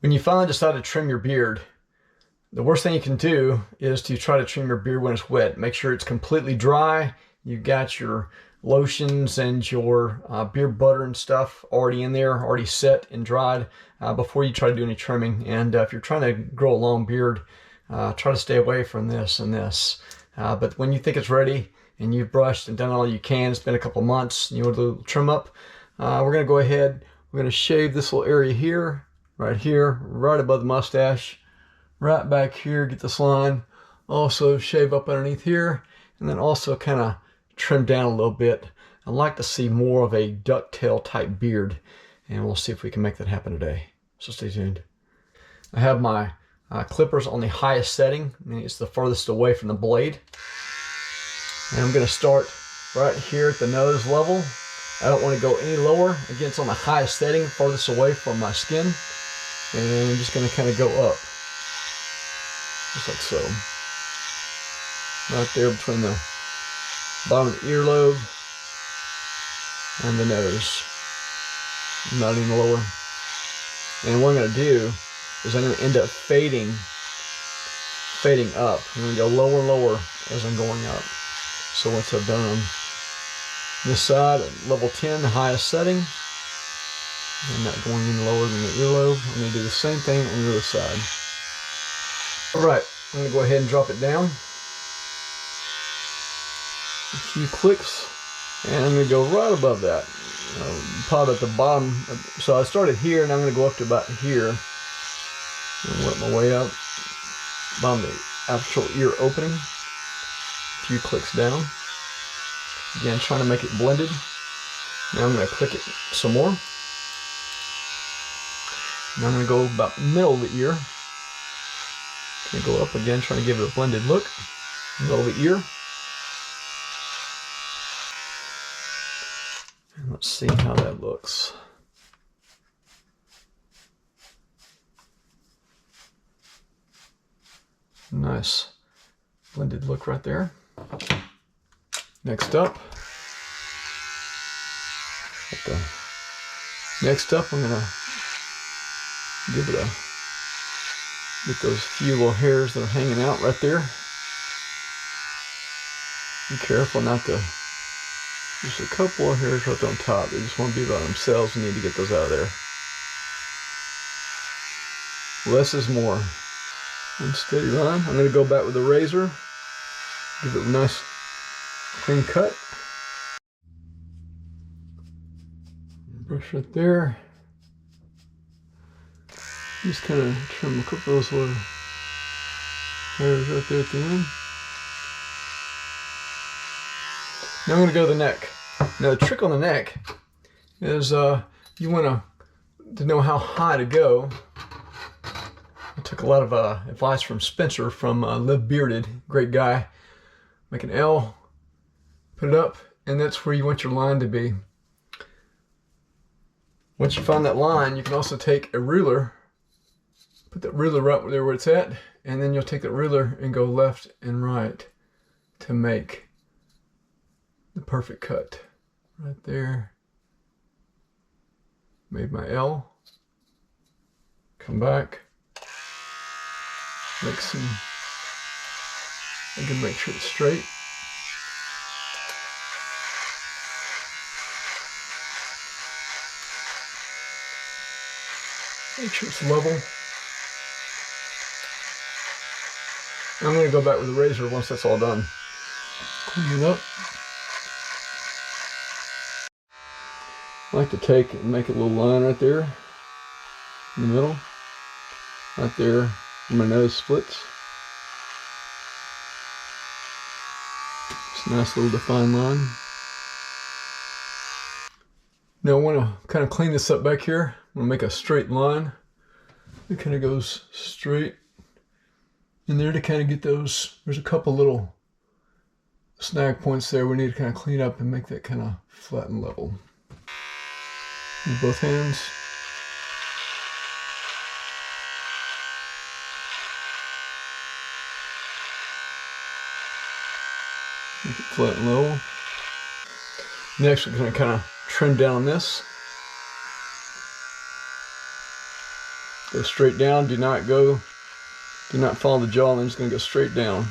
When you finally decide to trim your beard, the worst thing you can do is to try to trim your beard when it's wet. Make sure it's completely dry. You've got your lotions and your beard butter and stuff already in there, already set and dried before you try to do any trimming. And if you're trying to grow a long beard, try to stay away from this and this. But when you think it's ready and you've brushed and done all you can, it's been a couple months, and you want to trim up, we're going to go ahead, we're going to shave this little area here, right above the mustache, right back here, get this line, also shave up underneath here, and then also kind of trim down a little bit. I'd like to see more of a ducktail type beard, and we'll see if we can make that happen today. So stay tuned. I have my clippers on the highest setting. I mean, it's the furthest away from the blade. And I'm going to start right here at the nose level. I don't want to go any lower. Again, it's on the highest setting, farthest away from my skin. And I'm just going to kind of go up. Just like so. Right there between the bottom of the earlobe and the nose. Not even lower. And what I'm going to do is I'm going to end up fading up. I'm going to go lower and lower as I'm going up. So once I've done this side at level 10, the highest setting, I'm not going any lower than the earlobe. I'm going to do the same thing on the other side. Alright, I'm going to go ahead and drop it down. A few clicks, and I'm going to go right above that. Probably at the bottom. So I started here, and I'm going to go up to about here. And work my way up. Bottom of the actual ear opening. A few clicks down. Again, trying to make it blended. Now I'm going to click it some more. Now I'm going to go about middle of the ear. Going to go up again, trying to give it a blended look. Middle of the ear. And let's see how that looks. Nice blended look right there. Next up, I'm gonna give it get those few little hairs that are hanging out right there. Be careful not to, just a couple of hairs right on top. They just want to be by themselves. You need to get those out of there. Less is more. And steady line. I'm going to go back with the razor. Give it a nice clean cut. Brush right there. Just kind of trim a couple of those little hairs right there at the end. Now I'm going to go to the neck. Now the trick on the neck is you want to know how high to go. I took a lot of advice from Spencer from Live Bearded, great guy. Make an L, put it up, and that's where you want your line to be. Once you find that line, you can also take a ruler, put that ruler right there where it's at, and then you'll take that ruler and go left and right to make the perfect cut. Right there. Made my L. Come back. Make some, I can make sure it's straight. Make sure it's level. I'm going to go back with the razor once that's all done. Clean it up. I like to take and make a little line right there in the middle. Right there where my nose splits. Just a nice little defined line. Now I want to kind of clean this up back here. I'm going to make a straight line. It kind of goes straight in there to kind of get those. There's a couple little snag points there we need to kind of clean up and make that kind of flat and level. With both hands. Make it flat and level. Next we're going to kind of trim down this. Go straight down. Do not follow the jawline. It's going to go straight down.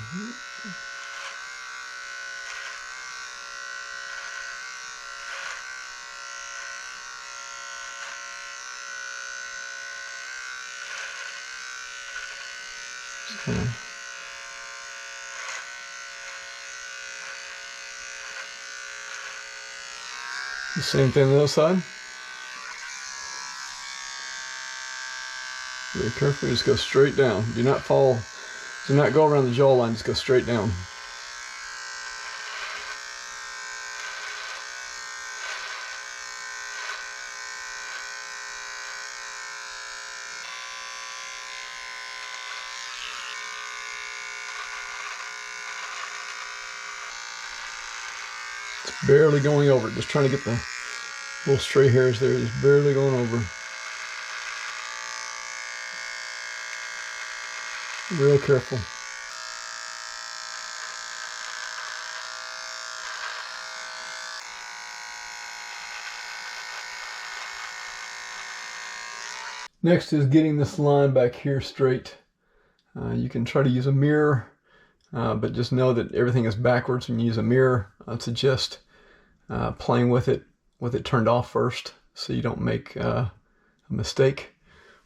The same thing on the other side. Very carefully, just go straight down. Do not go around the jawline, just go straight down. It's barely going over. Just trying to get the little stray hairs there. Just barely going over. Real careful. Next is getting this line back here straight. You can try to use a mirror, but just know that everything is backwards when you use a mirror. I'd suggest playing with it turned off first so you don't make a mistake.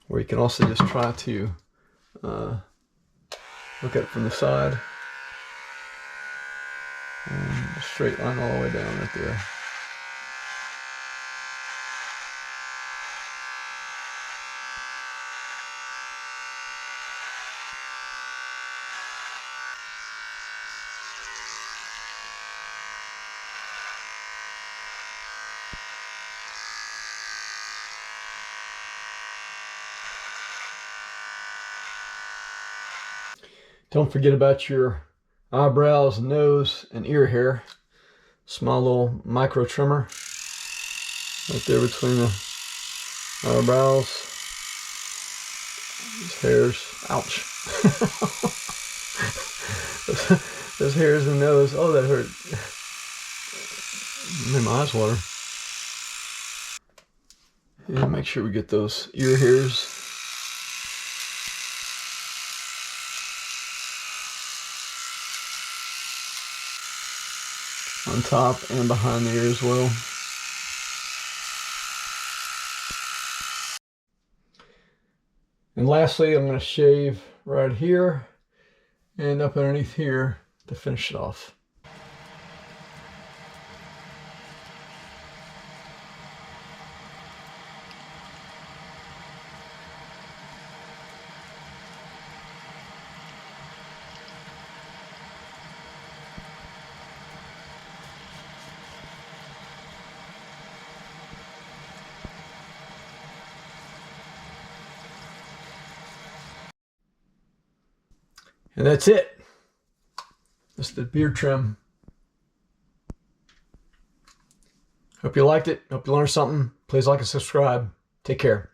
Or you can also just try to look at it from the side. And a straight line all the way down right there. Don't forget about your eyebrows, nose, and ear hair. Small little micro trimmer right there between the eyebrows. These hairs, ouch. those hairs in the nose, oh that hurt. Made my eyes water. And make sure we get those ear hairs. On top and behind the ear as well. And lastly, I'm going to shave right here and up underneath here to finish it off. And that's it. That's the beard trim. Hope you liked it. Hope you learned something. Please like and subscribe. Take care.